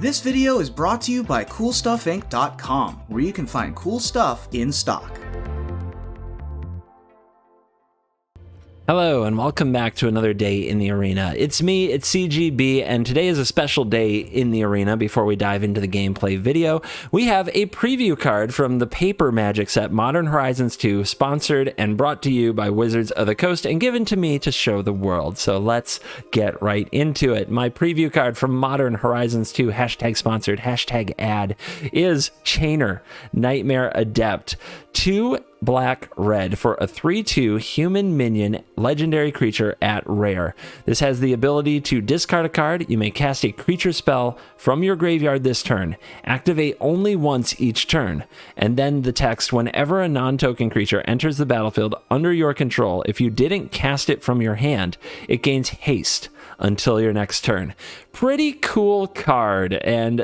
This video is brought to you by CoolStuffInc.com, where you can find cool stuff in stock. Hello and welcome back to another day in the arena. It's me, it's CGB, and today is a special day in the arena. Before we dive into the gameplay video, we have a preview card from the paper Magic set Modern Horizons 2, sponsored and brought to you by Wizards of the Coast and given to me to show the world. So let's get right into it. My preview card from Modern Horizons 2, hashtag sponsored, hashtag ad, is Chainer, Nightmare Adept. 2 black red for a 3/2 human minion legendary creature at rare. This has the ability to discard a card. You may cast a creature spell from your graveyard this turn. Activate only once each turn. And then the text, whenever a non-token creature enters the battlefield under your control, if you didn't cast it from your hand, it gains haste until your next turn. Pretty cool card, and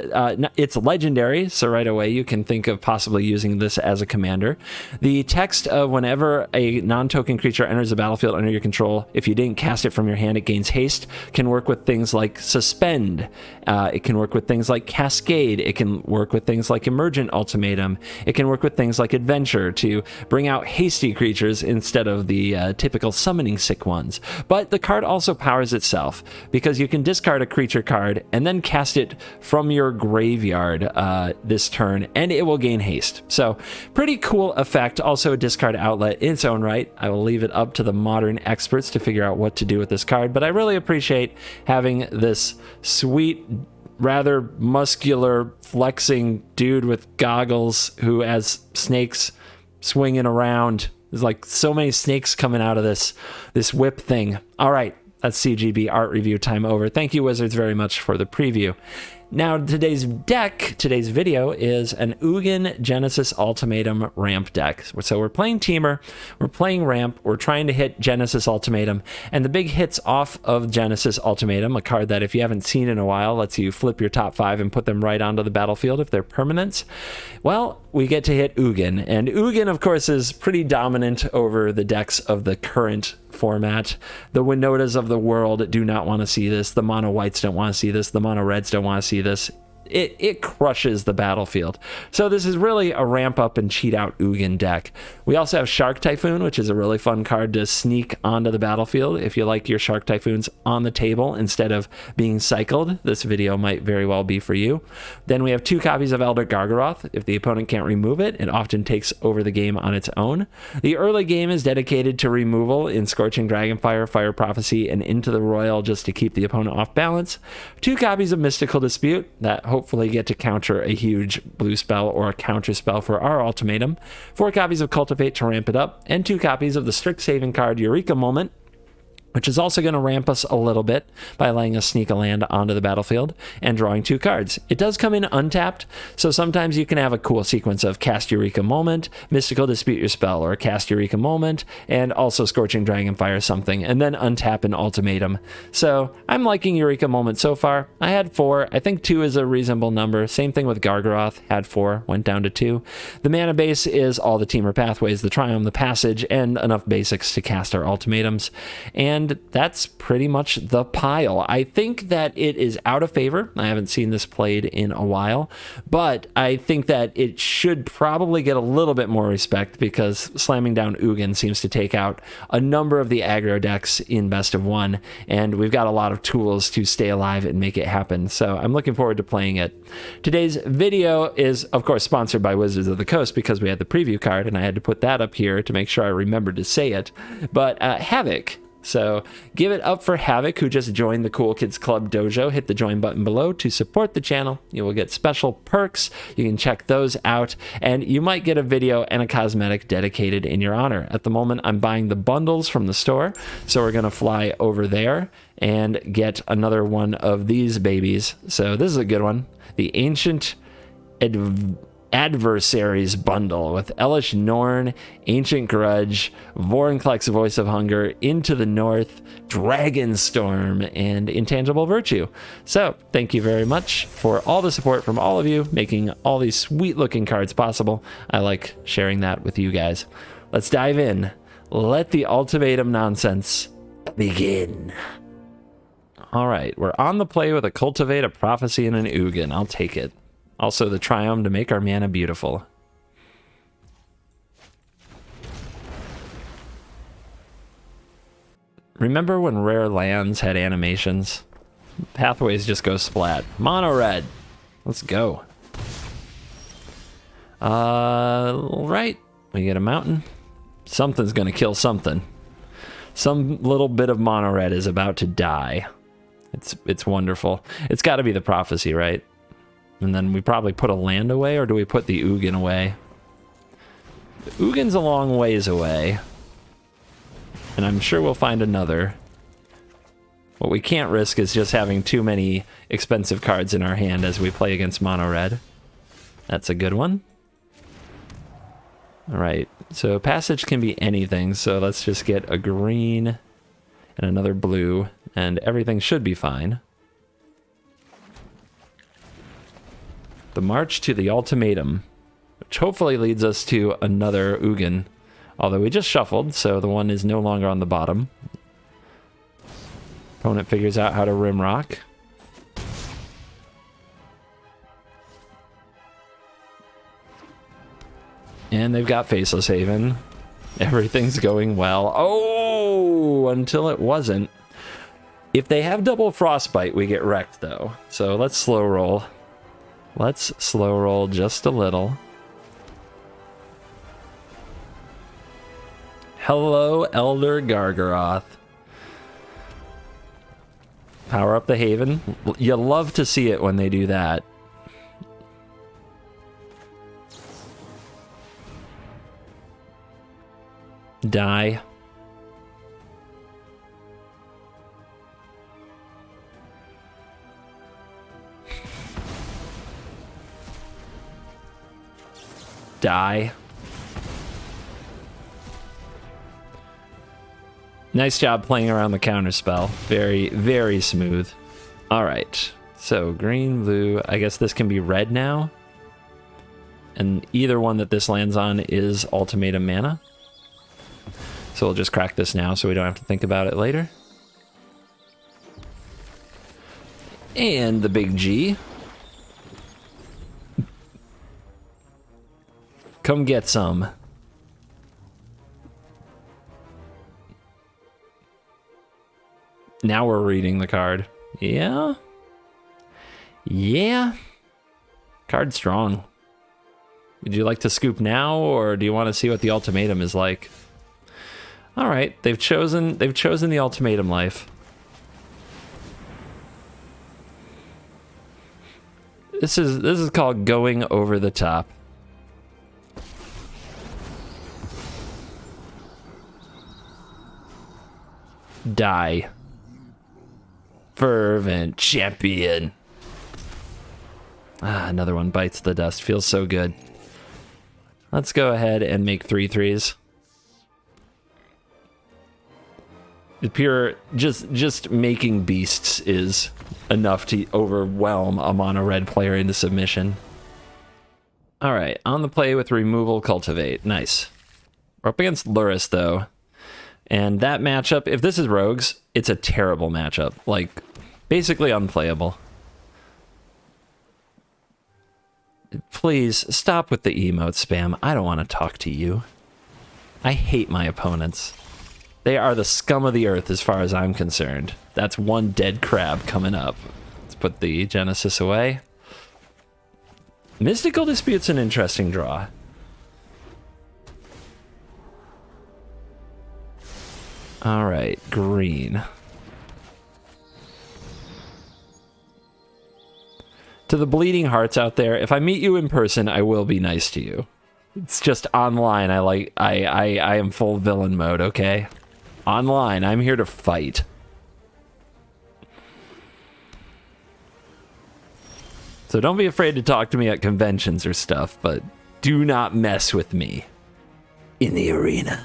it's legendary, so right away you can think of possibly using this as a commander. The text of whenever a non-token creature enters the battlefield under your control, if you didn't cast it from your hand, it gains haste, can work with things like Suspend, it can work with things like Cascade, it can work with things like Emergent Ultimatum, it can work with things like Adventure to bring out hasty creatures instead of the typical summoning sick ones. But the card also powers itself, because you can discard a creature card and then cast it from your graveyard this turn, and it will gain haste. So pretty cool effect. Also a discard outlet in its own right. I will leave it up to the modern experts to figure out what to do with this card, but I really appreciate having this sweet, rather muscular, flexing dude with goggles who has snakes swinging around. There's like so many snakes coming out of this whip thing. All right. That's CGB art review time over. Thank you, Wizards, very much for the preview. Now, today's video is an Ugin Genesis Ultimatum ramp deck. So we're playing Teamer, we're playing ramp, we're trying to hit Genesis Ultimatum, and the big hits off of Genesis Ultimatum, a card that if you haven't seen in a while, lets you flip your top 5 and put them right onto the battlefield if they're permanents. Well, we get to hit Ugin, and Ugin, of course, is pretty dominant over the decks of the current format. The Winotas of the world do not want to see this. The mono whites don't want to see this. The mono reds don't want to see this. It crushes the battlefield. So this is really a ramp up and cheat out Ugin deck. We also have Shark Typhoon, which is a really fun card to sneak onto the battlefield. If you like your Shark Typhoons on the table instead of being cycled, this video might very well be for you. Then we have 2 copies of Elder Gargaroth. If the opponent can't remove it, it often takes over the game on its own. The early game is dedicated to removal in Scorching Dragonfire, Fire Prophecy, and Into the Royal just to keep the opponent off balance. 2 copies of Mystical Dispute that hopefully get to counter a huge blue spell or a counter spell for our ultimatum. 4 copies of Cultivate to ramp it up, and 2 copies of the Strixhaven card Eureka Moment, which is also going to ramp us a little bit by letting us sneak a land onto the battlefield and drawing 2 cards. It does come in untapped, so sometimes you can have a cool sequence of cast Eureka Moment, Mystical Dispute your spell, or cast Eureka Moment, and also Scorching Dragonfire something, and then untap an ultimatum. So I'm liking Eureka Moment so far. I had 4. I think 2 is a reasonable number. Same thing with Gargaroth. Had 4, went down to 2. The mana base is all the Teamer Pathways, the Triumph, the Passage, and enough basics to cast our ultimatums. And that's pretty much the pile. I think that it is out of favor. I haven't seen this played in a while, but I think that it should probably get a little bit more respect because slamming down Ugin seems to take out a number of the aggro decks in best of 1, and we've got a lot of tools to stay alive and make it happen. So I'm looking forward to playing it. Today's video is, of course, sponsored by Wizards of the Coast because we had the preview card, and I had to put that up here to make sure I remembered to say it. But Havoc. So give it up for Havoc, who just joined the Cool Kids Club Dojo. Hit the join button below to support the channel. You will get special perks. You can check those out, and you might get a video and a cosmetic dedicated in your honor. At the moment, I'm buying the bundles from the store, so we're going to fly over there and get another one of these babies. So this is a good one. The Ancient Adversaries bundle with Elish Norn, Ancient Grudge, Vorinclex Voice of Hunger, Into the North, Dragonstorm, and Intangible Virtue. So thank you very much for all the support from all of you, making all these sweet looking cards possible. I like sharing that with you guys. Let's dive in. Let the ultimatum nonsense begin. All right, we're on the play with a Cultivate, a Prophecy, and an Ugin. I'll take it. Also the Triome to make our mana beautiful. Remember when rare lands had animations? Pathways just go splat. Mono red. Let's go. Right. We get a mountain. Something's gonna kill something. Some little bit of mono red is about to die. It's wonderful. It's got to be the Prophecy, right? And then we probably put a land away, or do we put the Ugin away? The Ugin's a long ways away. And I'm sure we'll find another. What we can't risk is just having too many expensive cards in our hand as we play against mono red. That's a good one. All right, so passage can be anything, so let's just get a green and another blue, and everything should be fine. The March to the Ultimatum, which hopefully leads us to another Ugin, although we just shuffled, so the one is no longer on the bottom. Opponent figures out how to Rimrock. And they've got Faceless Haven. Everything's going well. Oh, until it wasn't. If they have double Frostbite, we get wrecked, though. So let's slow roll. Let's slow roll just a little. Hello, Elder Gargaroth. Power up the Haven. You love to see it when they do that. Die. Die. Nice job playing around the counterspell. Very, very smooth. All right. So green, blue. I guess this can be red now. And either one that this lands on is Ultimatum mana. So we'll just crack this now so we don't have to think about it later. And the big G. Come get some. Now we're reading the card. Yeah? Yeah? Card strong. Would you like to scoop now, or do you want to see what the Ultimatum is like? All right, they've chosen the Ultimatum life. This is called going over the top. Die. Fervent champion. Ah, another one bites the dust. Feels so good. Let's go ahead and make 3/3s. The pure, just making beasts is enough to overwhelm a mono red player into submission. All right, on the play with removal, cultivate. Nice. We're up against Luris though, and that matchup, if this is rogues, it's a terrible matchup. Like, basically unplayable. Please stop with the emote spam. I don't want to talk to you. I hate my opponents. They are the scum of the earth as far as I'm concerned. That's one dead crab coming up. Let's put the Genesis away. Mystical Dispute's an interesting draw. All right, green. To the bleeding hearts out there, if I meet you in person, I will be nice to you. It's just online. I am full villain mode, okay? Online, I'm here to fight. So don't be afraid to talk to me at conventions or stuff, but do not mess with me in the arena.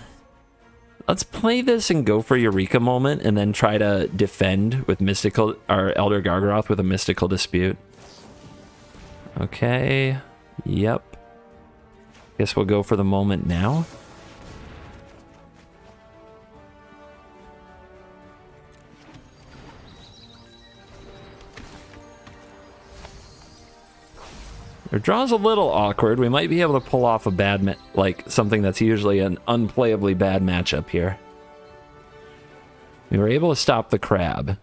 Let's play this and go for Eureka moment and then try to defend with Mystical, or Elder Gargaroth with a Mystical Dispute. Okay, yep. Guess we'll go for the moment now. Their draw's a little awkward. We might be able to pull off a bad, like something that's usually an unplayably bad matchup here. We were able to stop the crab,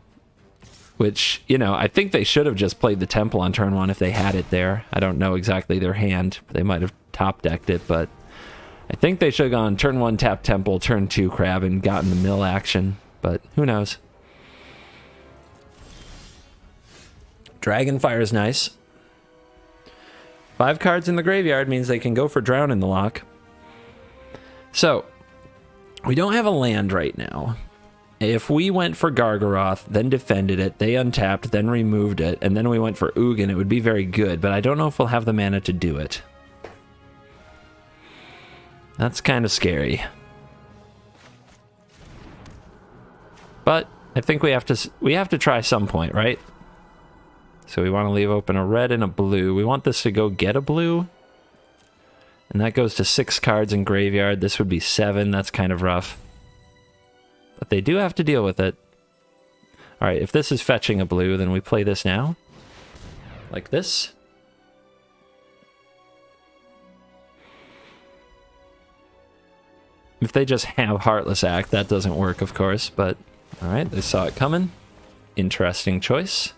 which, you know, I think they should have just played the temple on turn 1 if they had it there. I don't know exactly their hand. They might have top decked it, but I think they should have gone turn 1 tap temple, turn 2 crab, and gotten the mill action, but who knows. Dragonfire is nice. 5 cards in the graveyard means they can go for drown in the lock. So, we don't have a land right now. If we went for Gargaroth, then defended it, they untapped, then removed it, and then we went for Ugin, it would be very good, but I don't know if we'll have the mana to do it. That's kind of scary. But I think we have to try some point, right? So we want to leave open a red and a blue. We want this to go get a blue. And that goes to 6 cards in graveyard. This would be 7. That's kind of rough. But they do have to deal with it. Alright, if this is fetching a blue, then we play this now. Like this. If they just have Heartless Act, that doesn't work, of course, but... Alright, they saw it coming. Interesting choice.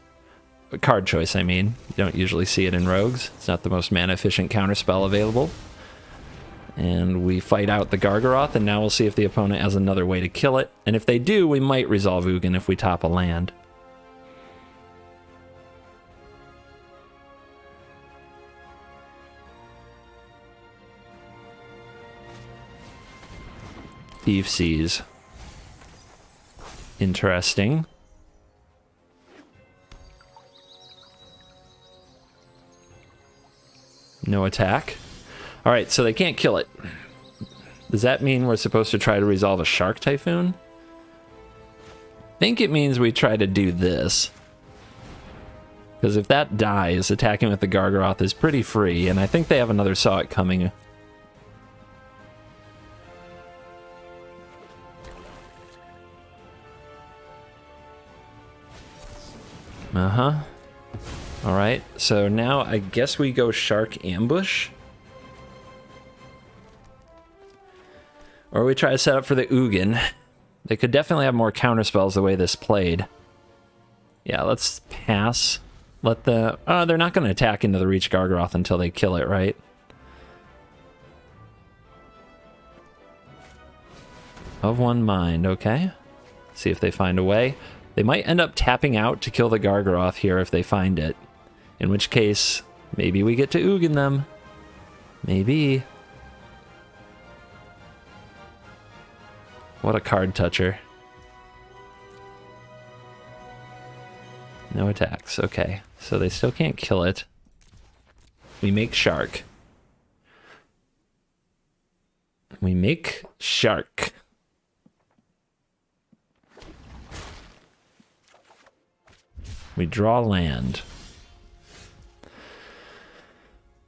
Card choice, I mean. You don't usually see it in Rogues. It's not the most mana-efficient counterspell available. And we fight out the Gargaroth, and now we'll see if the opponent has another way to kill it. And if they do, we might resolve Ugin if we top a land. Thief Seas. Interesting. No attack. Alright, so they can't kill it. Does that mean we're supposed to try to resolve a Shark Typhoon? I think it means we try to do this. Because if that dies, attacking with the Gargaroth is pretty free, and I think they have another Saw It coming. Uh-huh. Alright, so now I guess we go Shark Ambush. Or we try to set up for the Ugin. They could definitely have more counterspells the way this played. Yeah, let's pass. Let the... they're not going to attack into the Reach Gargaroth until they kill it, right? Of one mind, okay. See if they find a way. They might end up tapping out to kill the Gargaroth here if they find it. In which case, maybe we get to Ugin them. Maybe. What a card toucher. No attacks. Okay. So they still can't kill it. We make Shark. We make Shark. We draw land.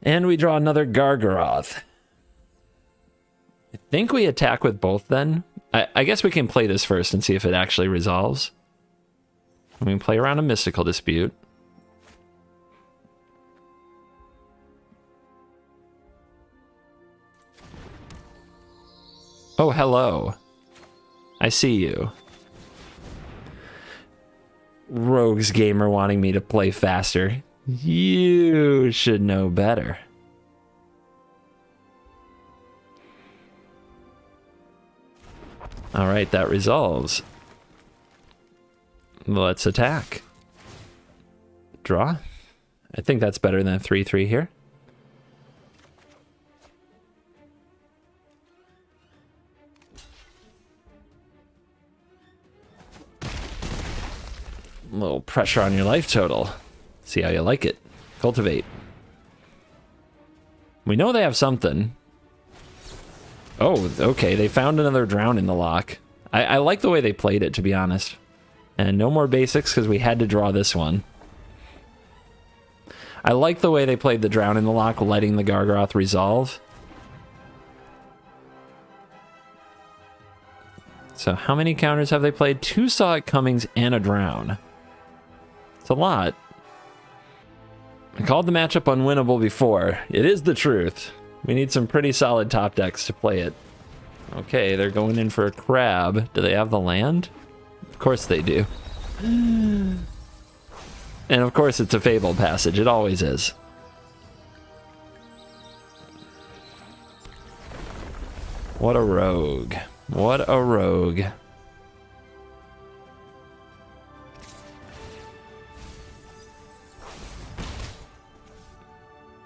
And we draw another Gargaroth. I think we attack with both then. I guess we can play this first and see if it actually resolves. We can play around a Mystical Dispute. Oh, hello. I see you. Rogues gamer wanting me to play faster. You should know better. Alright, that resolves. Let's attack. Draw. I think that's better than a 3/3 here. A little pressure on your life total. See how you like it. Cultivate. We know they have something. Oh, okay. They found another drown in the lock. I like the way they played it, to be honest. And no more basics because we had to draw this one. I like the way they played the drown in the lock, letting the Gargaroth resolve. So how many counters have they played? 2 Saw It Comings and a drown. It's a lot. I called the matchup unwinnable before. It is the truth. We need some pretty solid top decks to play it. Okay, they're going in for a crab. Do they have the land? Of course they do. And of course it's a Fable passage. It always is. What a rogue. What a rogue.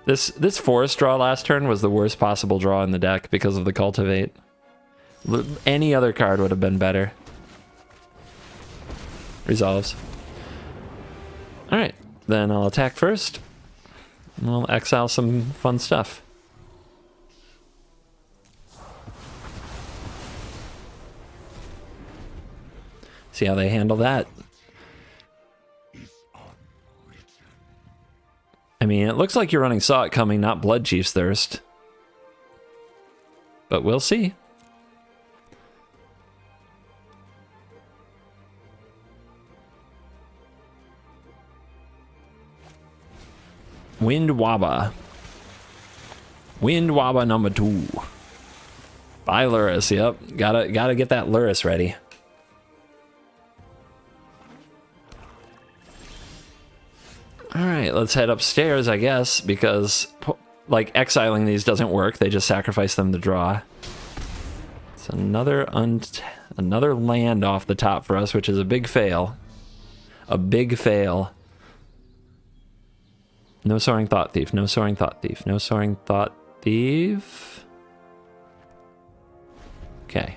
This forest draw last turn was the worst possible draw in the deck because of the Cultivate. Any other card would have been better. Resolves. Alright, then I'll attack first. We'll exile some fun stuff. See how they handle that. I mean, it looks like you're running Saw It Coming, not Blood Chief's Thirst. But we'll see. Wind Waba. Wind Waba number 2. Bye, Luris. Yep. Gotta get that Luris ready. Alright, let's head upstairs, I guess, because, like, exiling these doesn't work. They just sacrifice them to draw. It's another land off the top for us, which is a big fail. A big fail. No Soaring Thought Thief, no Soaring Thought Thief, no Soaring Thought Thief. Okay.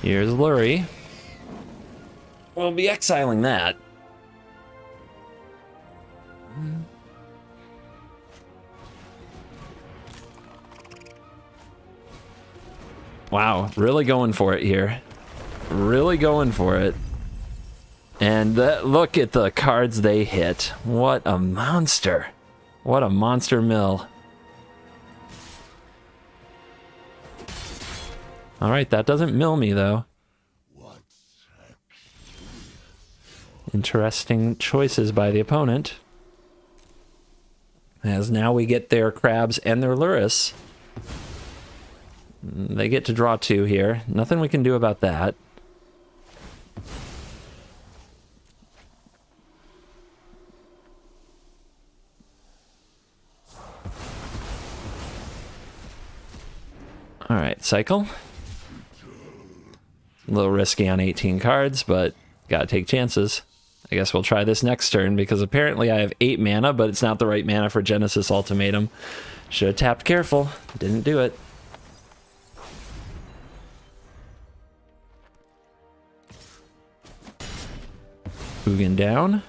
Here's Lurie. We'll be exiling that. Wow, really going for it here. Really going for it. And look at the cards they hit. What a monster. What a monster mill. Alright, that doesn't mill me though. Interesting choices by the opponent. As now we get their crabs and their Luris. They get to draw 2 here. Nothing we can do about that. Alright, cycle. A little risky on 18 cards, but gotta take chances. I guess we'll try this next turn, because apparently I have 8 mana, but it's not the right mana for Genesis Ultimatum. Should have tapped careful. Didn't do it. Ugin down.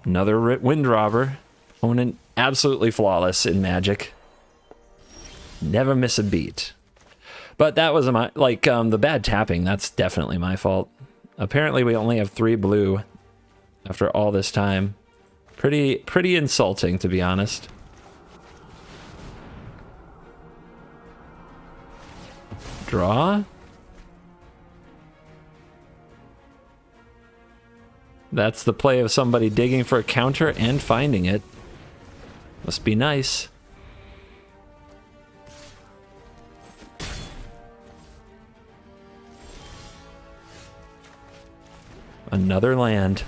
Another Wind Robber. Opponent absolutely flawless in Magic. Never miss a beat. But that was the bad tapping. That's definitely my fault. Apparently we only have 3 blue after all this time. Pretty insulting, to be honest. Draw. That's the play of somebody digging for a counter and finding it. Must be nice. Another land.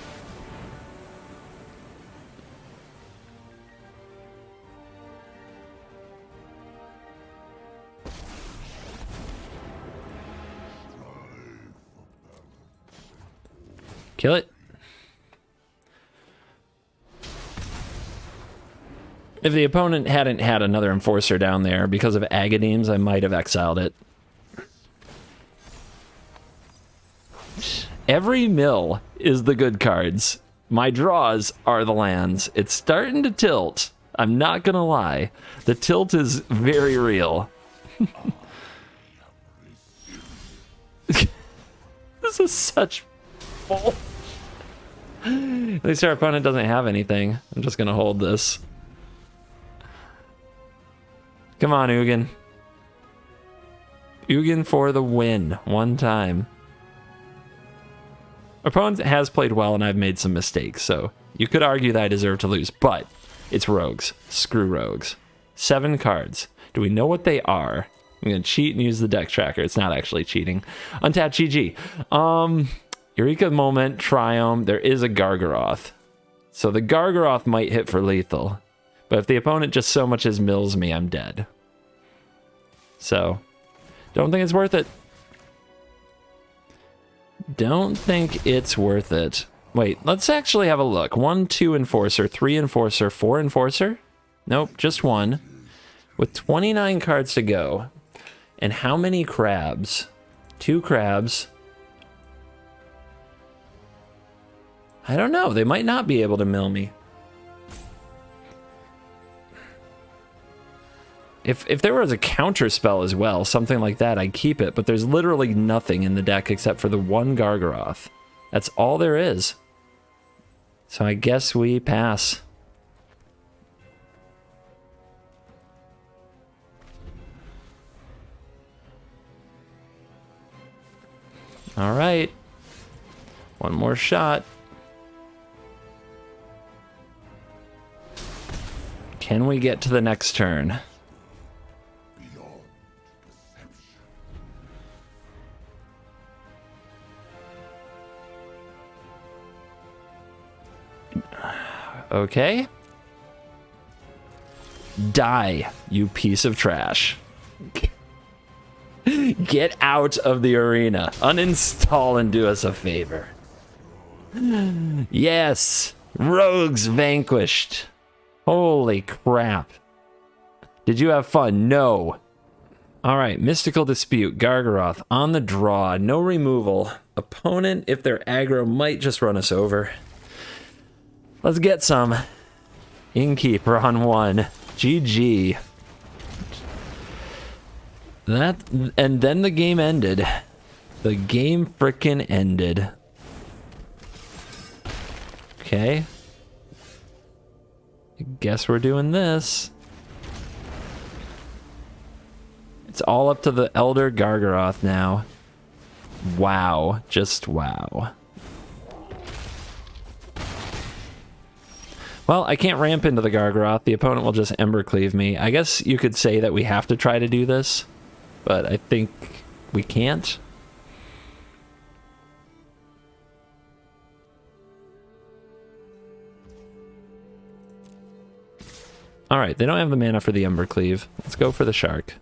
Kill it. If the opponent hadn't had another Enforcer down there because of Agademes, I might have exiled it. Every mill is the good cards. My draws are the lands. It's starting to tilt. I'm not gonna lie. The tilt is very real. This is such bull. At least our opponent doesn't have anything. I'm just gonna hold this. Come on, Ugin. Ugin for the win. One time. Opponent has played well, and I've made some mistakes, so you could argue that I deserve to lose, but it's rogues. Screw rogues. 7 cards. Do we know what they are? I'm going to cheat and use the deck tracker. It's not actually cheating. Untapped GG. Eureka Moment, Triumph. There is a Gargaroth. So the Gargaroth might hit for lethal. But if the opponent just so much as mills me, I'm dead. So, don't think it's worth it. Don't think it's worth it. Wait, let's actually have a look. 1, 2 Enforcer, 3 Enforcer, 4 Enforcer? Nope, just 1. With 29 cards to go. And how many crabs? 2 crabs. I don't know. They might not be able to mill me. If there was a counter spell as well, something like that, I'd keep it. But there's literally nothing in the deck except for the 1 Gargaroth. That's all there is. So I guess we pass. All right. One more shot. Can we get to the next turn? Okay. Die, you piece of trash. Get out of the arena. Uninstall and do us a favor. Yes. Rogues vanquished. Holy crap. Did you have fun? No. All right. Mystical Dispute. Gargaroth on the draw. No removal. Opponent, if they're aggro, might just run us over. Let's get some. Innkeeper on 1. GG. And then the game ended. The game frickin' ended. Okay. I guess we're doing this. It's all up to the Elder Gargaroth now. Wow. Just wow. Well, I can't ramp into the Gargaroth. The opponent will just Embercleave me. I guess you could say that we have to try to do this, but I think we can't. All right, they don't have the mana for the Embercleave. Let's go for the Shark.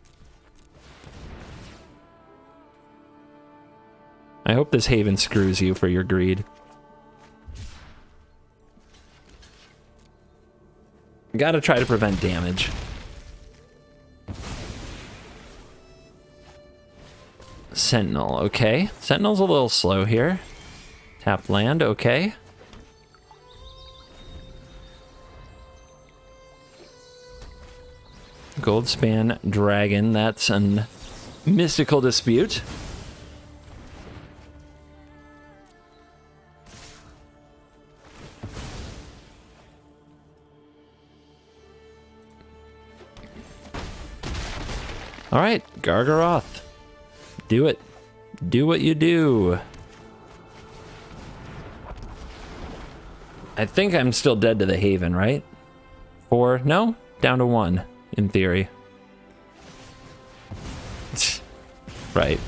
I hope this Haven screws you for your greed. Gotta try to prevent damage. Sentinel, okay. Sentinel's a little slow here. Tap land, okay. Goldspan Dragon, that's a Mystical Dispute. All right, Gargaroth. Do it. Do what you do. I think I'm still dead to the Haven, right? 4, no? Down to 1, in theory. Right.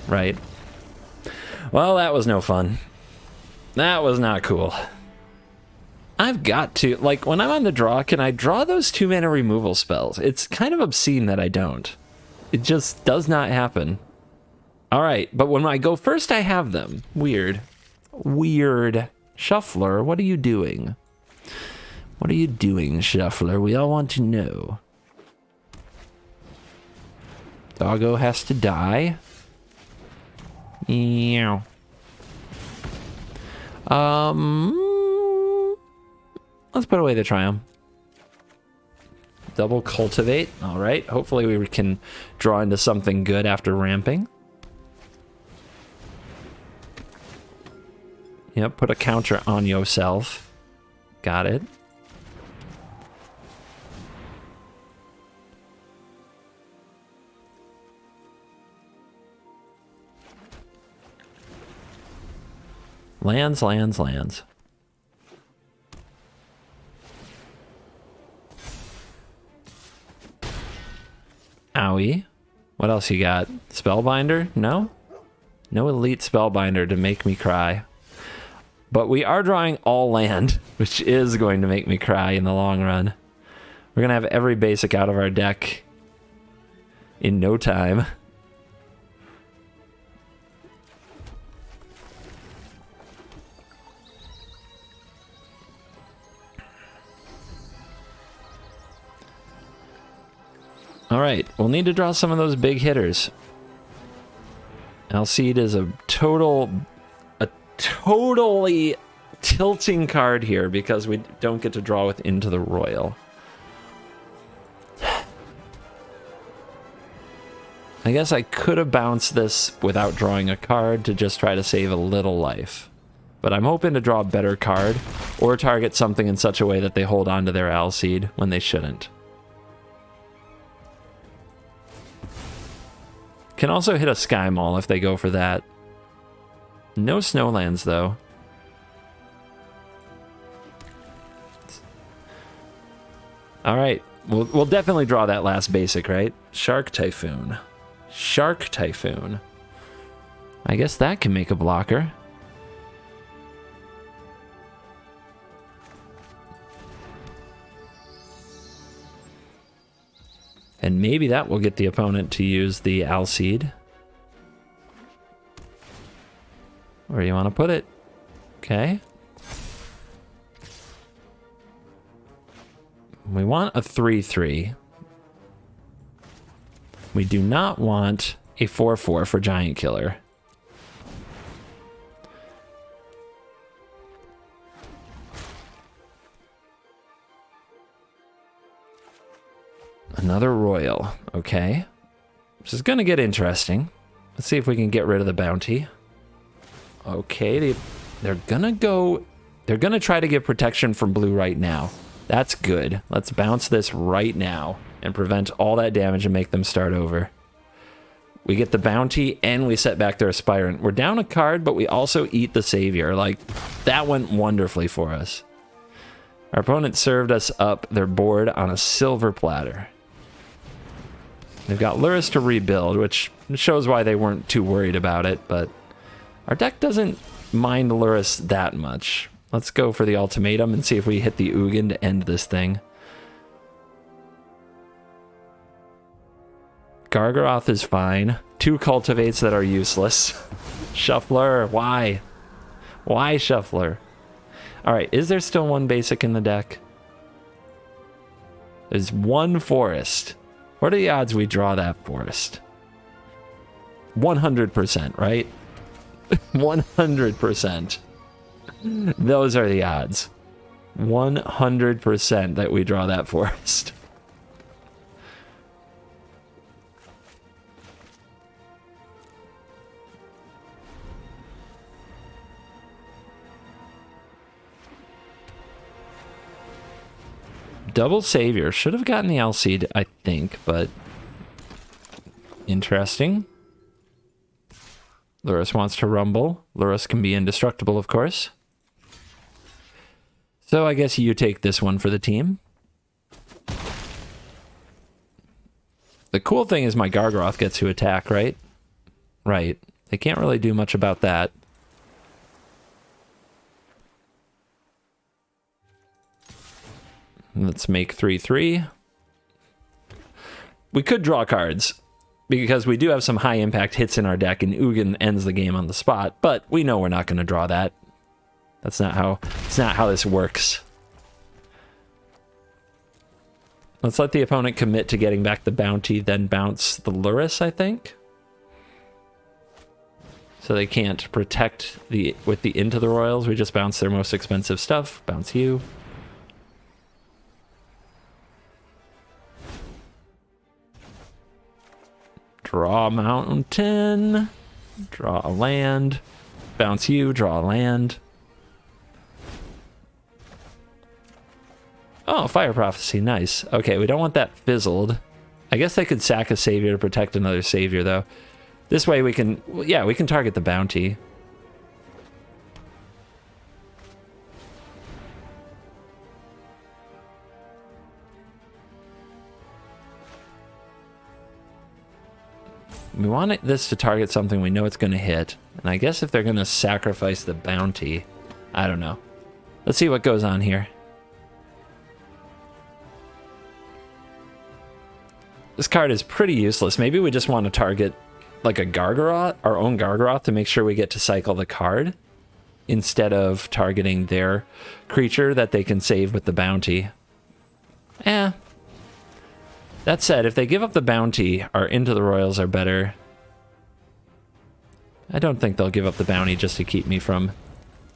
Right. Well, that was no fun. That was not cool. I've got to, like, when I'm on the draw, can I draw those 2 mana removal spells? It's kind of obscene that I don't. It just does not happen. All right, but when I go first, I have them. Weird. Weird. Shuffler, what are you doing? What are you doing, Shuffler? We all want to know. Doggo has to die. Yeah. Let's put away the Triumph. Double Cultivate. All right. Hopefully we can draw into something good after ramping. Yep, put a counter on yourself. Got it. Lands, lands, lands. Owie. What else you got? Spellbinder? No? No elite Spellbinder to make me cry. But we are drawing all land, which is going to make me cry in the long run. We're going to have every basic out of our deck in no time. All right, we'll need to draw some of those big hitters. Alseed is a totally tilting card here because we don't get to draw with Into the Royal. I guess I could have bounced this without drawing a card to just try to save a little life. But I'm hoping to draw a better card or target something in such a way that they hold on to their Alseed when they shouldn't. Can also hit a Sky Mall if they go for that. No Snowlands, though. All right. We'll definitely draw that last basic, right? Shark Typhoon. Shark Typhoon. I guess that can make a blocker. And maybe that will get the opponent to use the Alseed. Where do you want to put it? Okay. We want a 3/3. We do not want a 4/4 for Giant Killer. Another Royal. Okay. This is going to get interesting. Let's see if we can get rid of the bounty. Okay, they're going to go... They're going to try to get protection from blue right now. That's good. Let's bounce this right now and prevent all that damage and make them start over. We get the bounty and we set back their Aspirant. We're down a card, but we also eat the Savior. Like, that went wonderfully for us. Our opponent served us up their board on a silver platter. They've got Lurrus to rebuild, which shows why they weren't too worried about it, but our deck doesn't mind Lurrus that much. Let's go for the Ultimatum and see if we hit the Ugin to end this thing. Gargaroth is fine. 2 Cultivates that are useless. Shuffler, why? Why Shuffler? Alright, is there still one basic in the deck? There's 1 Forest. What are the odds we draw that Forest? 100%, right? 100%. Those are the odds. 100% that we draw that Forest. Double Savior. Should have gotten the Alseed, I think, but interesting. Lurrus wants to rumble. Lurrus can be indestructible, of course. So I guess you take this one for the team. The cool thing is my Gargaroth gets to attack, right? Right. They can't really do much about that. Let's make 3/3. We could draw cards because we do have some high impact hits in our deck and Ugin ends the game on the spot, but we know we're not going to draw that. That's not how this works. Let's let the opponent commit to getting back the bounty, then bounce the Lurrus, I think. So they can't protect with the Into the Royals. We just bounce their most expensive stuff. Bounce you. Draw a mountain, draw a land, bounce you, draw a land. Oh, Fire Prophecy, nice. Okay, we don't want that fizzled. I guess they could sack a Savior to protect another Savior, though. This way we can, yeah, we can target the bounty. We want this to target something we know it's going to hit. And I guess if they're going to sacrifice the bounty, I don't know. Let's see what goes on here. This card is pretty useless. Maybe we just want to target like a Gargaroth, our own Gargaroth, to make sure we get to cycle the card instead of targeting their creature that they can save with the bounty. That said, if they give up the bounty, our Into the Royals are better. I don't think they'll give up the bounty just to keep me from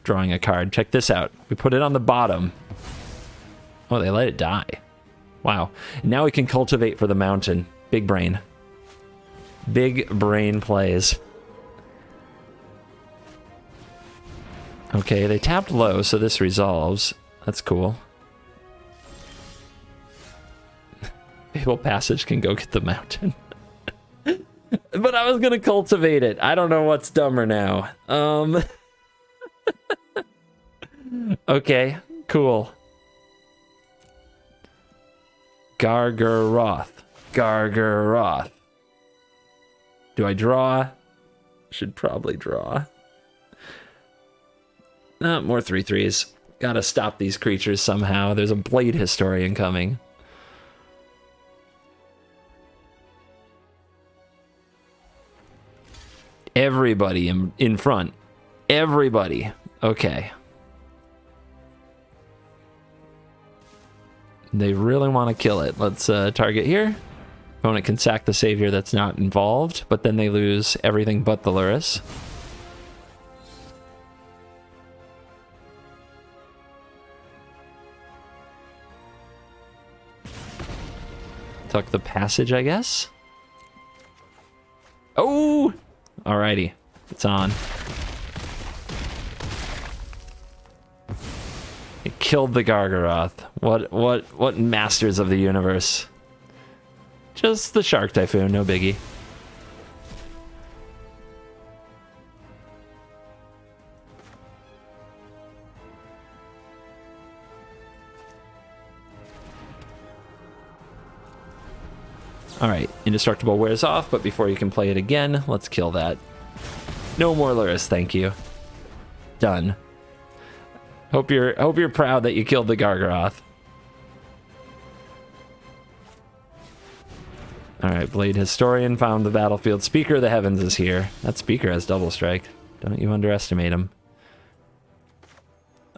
drawing a card. Check this out. We put it on the bottom. Oh, they let it die. Wow. Now we can cultivate for the mountain. Big brain. Big brain plays. Okay, they tapped low, so this resolves. That's cool. Fable Passage can go get the mountain. But I was gonna cultivate it. I don't know what's dumber now. Okay, cool. Gargaroth. Gargaroth. Do I draw? Should probably draw. More 3/3s. Gotta stop these creatures somehow. There's a Blade Historian coming. Everybody in front. Everybody. Okay. They really want to kill it. Let's target here. Opponent can sack the savior that's not involved, but then they lose everything but the Lurrus. Tuck the passage, I guess. Oh! Alrighty. It's on. It killed the Gargaroth. What masters of the universe. Just the Shark Typhoon, no biggie. Alright, Indestructible wears off, but before you can play it again, let's kill that. No more Lurrus, thank you. Done. Hope you're proud that you killed the Gargaroth. Alright, Blade Historian found the battlefield. Speaker of the Heavens is here. That Speaker has double strike. Don't you underestimate him.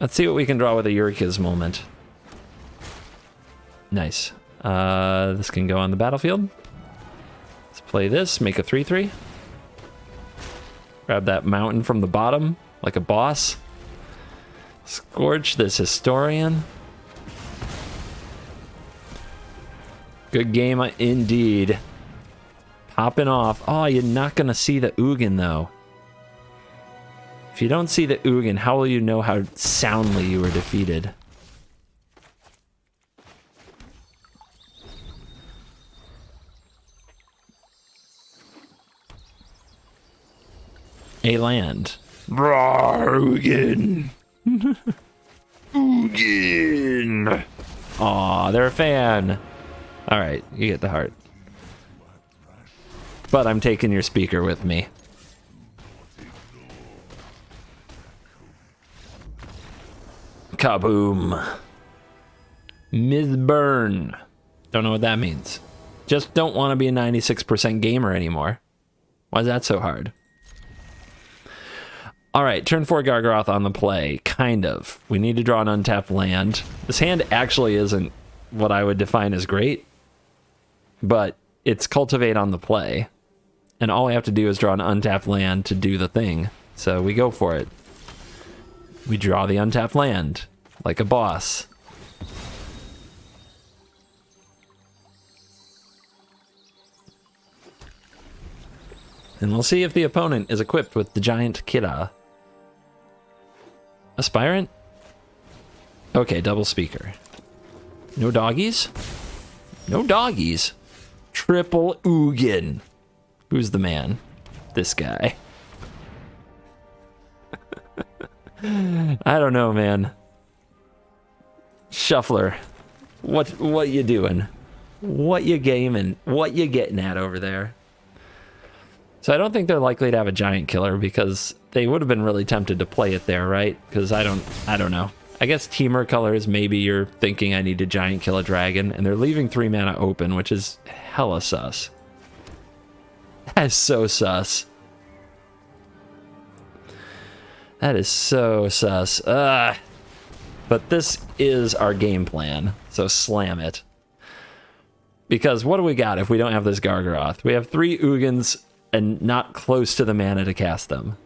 Let's see what we can draw with a Eureka's Moment. Nice. This can go on the battlefield. Let's play this, make a 3/3. Grab that mountain from the bottom, like a boss. Scorch this Historian. Good game indeed. Popping off. Oh, you're not gonna see the Ugin though. If you don't see the Ugin, how will you know how soundly you were defeated? A land. Ugin. Ugin. Aw, they're a fan. Alright, you get the heart. But I'm taking your speaker with me. Kaboom. Ms. Burn. Don't know what that means. Just don't want to be a 96% gamer anymore. Why is that so hard? Alright, turn 4 Gargaroth on the play. Kind of. We need to draw an untapped land. This hand actually isn't what I would define as great, but it's cultivate on the play. And all we have to do is draw an untapped land to do the thing. So we go for it. We draw the untapped land, like a boss. And we'll see if the opponent is equipped with the giant Kira. Aspirant? Okay, double speaker. No doggies? No doggies. Triple Ugin. Who's the man? This guy. I don't know, man. Shuffler. What you doing? What you gaming? What you getting at over there? So I don't think they're likely to have a giant killer because they would have been really tempted to play it there, right? Because I don't know. I guess Teamer colors, maybe you're thinking I need to giant kill a dragon, and they're leaving 3 mana open, which is hella sus. That is so sus. That is so sus. But this is our game plan, so slam it. Because what do we got if we don't have this Gargaroth? We have 3 Ugins and not close to the mana to cast them.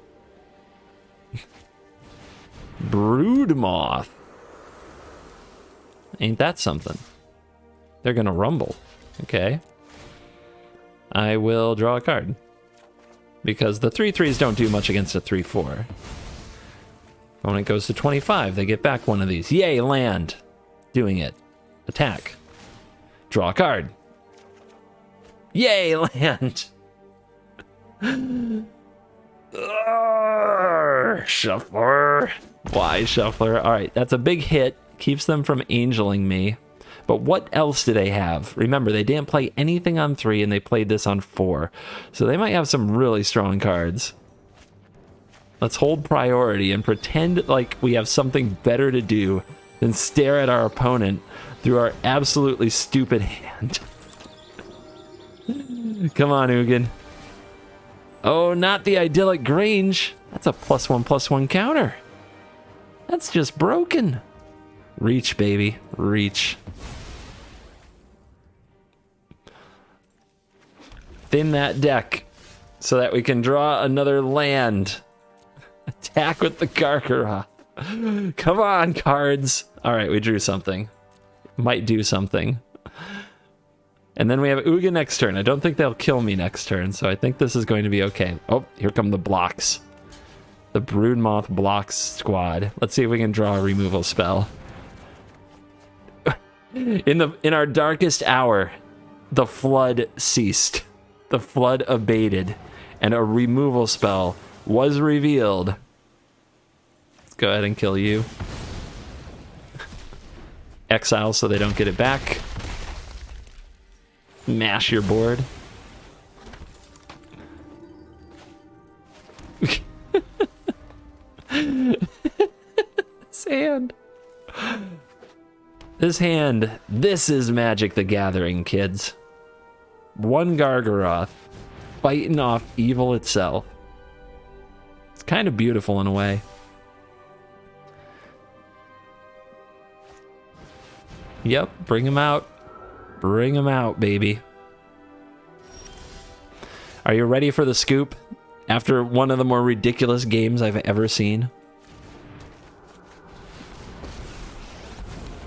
Broodmoth. Ain't that something? They're gonna rumble. Okay. I will draw a card. Because the 3/3s don't do much against a 3/4. When it goes to 25, they get back one of these. Yay, land. Doing it. Attack. Draw a card. Yay, land. Shuffler. Why Shuffler? All right, that's a big hit. Keeps them from angeling me. But what else do they have? Remember, they didn't play anything on 3, and they played this on 4. So they might have some really strong cards. Let's hold priority and pretend like we have something better to do than stare at our opponent through our absolutely stupid hand. Come on, Ugin. Oh, not the idyllic Grange. That's a +1/+1 counter. That's just broken. Reach, baby. Reach. Thin that deck so that we can draw another land. Attack with the Gargaroth. Come on, cards. All right, we drew something. Might do something. And then we have Ugin next turn. I don't think they'll kill me next turn, so I think this is going to be okay. Oh, here come the blocks. The Broodmoth blocks squad. Let's see if we can draw a removal spell. In our darkest hour, the flood ceased. The flood abated, and a removal spell was revealed. Let's go ahead and kill you. Exile so they don't get it back. Mash your board. This hand. This is Magic the Gathering, kids. 1 Gargaroth fighting off evil itself. It's kind of beautiful in a way. Yep, bring him out. Bring him out, baby. Are you ready for the scoop? After one of the more ridiculous games I've ever seen.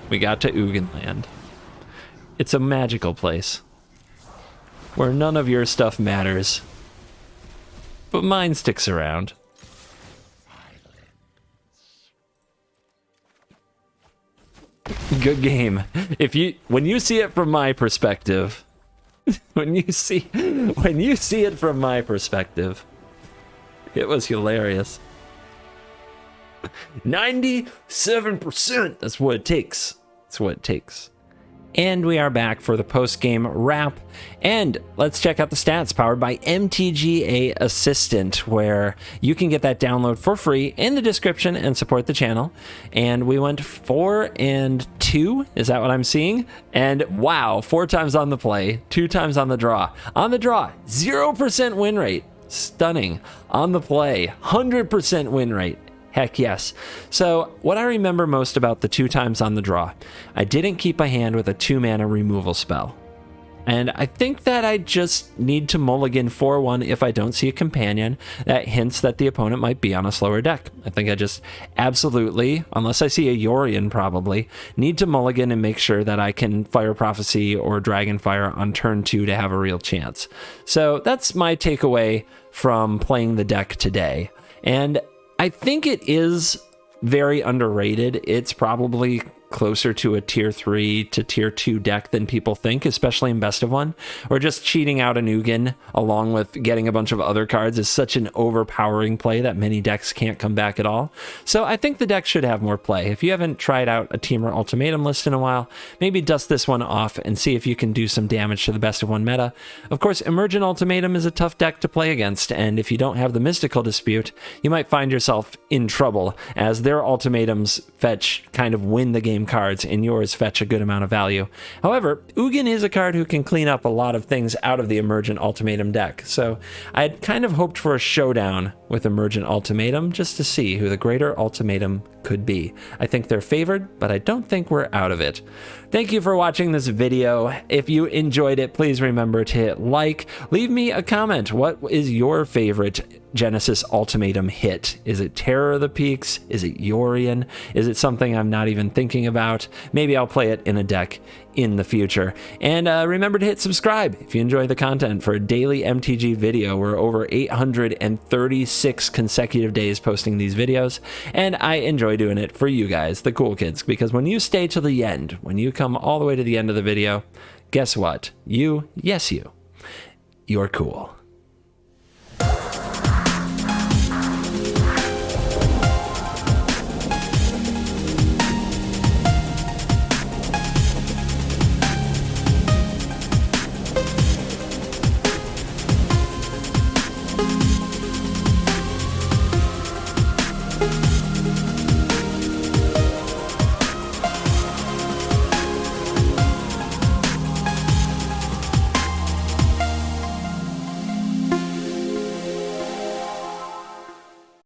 We got to Uginland. It's a magical place where none of your stuff matters, but mine sticks around. Good game. When you see it from my perspective, when you see it from my perspective, it was hilarious. 97%. That's what it takes. That's what it takes. And we are back for the post-game wrap. And let's check out the stats powered by MTG Assistant, where you can get that download for free in the description and support the channel. And we went 4-2. Is that what I'm seeing? And wow, 4 times on the play, 2 times on the draw. On the draw, 0% win rate. Stunning. On the play, 100% win rate. Heck yes. So what I remember most about the 2 times on the draw, I didn't keep a hand with a 2-mana removal spell. And I think that I just need to mulligan 4-1 if I don't see a companion that hints that the opponent might be on a slower deck. I think I just absolutely, unless I see a Yorion probably, need to mulligan and make sure that I can Fire Prophecy or Dragonfire on turn 2 to have a real chance. So that's my takeaway from playing the deck today. And I think it is very underrated. It's probably closer to a tier 3 to tier 2 deck than people think, especially in best of one, or just cheating out an Ugin along with getting a bunch of other cards is such an overpowering play that many decks can't come back at all. So I think the deck should have more play. If you haven't tried out a Teamer Ultimatum list in a while, maybe dust this one off and see if you can do some damage to the best of one meta. Of course, Emergent Ultimatum is a tough deck to play against, and if you don't have the Mystical Dispute, you might find yourself in trouble, as their ultimatums fetch kind of win the game cards, and yours fetch a good amount of value. However, Ugin is a card who can clean up a lot of things out of the Emergent Ultimatum deck, so I had kind of hoped for a showdown with Emergent Ultimatum just to see who the greater ultimatum could be. I think they're favored, but I don't think we're out of it. Thank you for watching this video. If you enjoyed it, please remember to hit like. Leave me a comment. What is your favorite Genesis Ultimatum hit? Is it Terror of the Peaks? Is it Yorion? Is it something I'm not even thinking about? Maybe I'll play it in a deck in the future. And remember to hit subscribe if you enjoy the content for a daily MTG video. We're over 836 consecutive days posting these videos, and I enjoy doing it for you guys, the cool kids, because when you stay to the end, when you come all the way to the end of the video, guess what? Yes, you're cool.